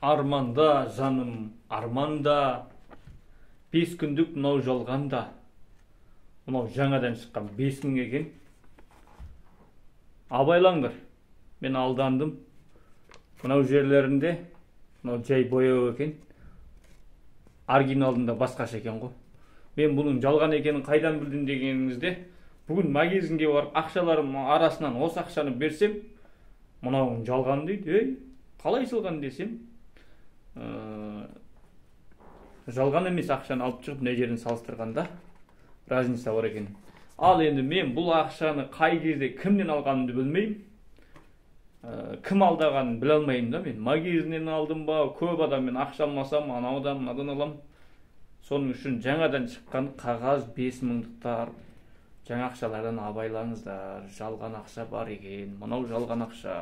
Арманда, жаным, арманда, 5 күндік мынау жалғанда. Мынау жаңадан шыққан 5.000 екен. Абайлаңдар, мен алдандым. Мынау жерлерінде, мынау жай бояу екен. Оригиналында басқаша екен ғой. Мен бұның жалған екенін қайдан білдім дегеніңізде, бүгін магазинге барып ақшаларым арасынан осы ақшаны берсем, мынауың жалған дейді. Қалай жалған десем, жалған емес, ақшаны алып шығып мына жерін салыстырғанда разница бар екен. Ал енді мен бұл ақшаны қай кезде кімнен алғанымды білмеймін. Кім алдағанын біле алмаймын да. Мен магазиннен алдым ба, көп адаммен ақша алмасам, анаудан мынадан алам. Соның үшін жаңадан шыққан қағаз 5.000-лықтар жаңа ақшалардан абайлаңыздар. Жалған ақша бар екен. Мынау жалған ақша.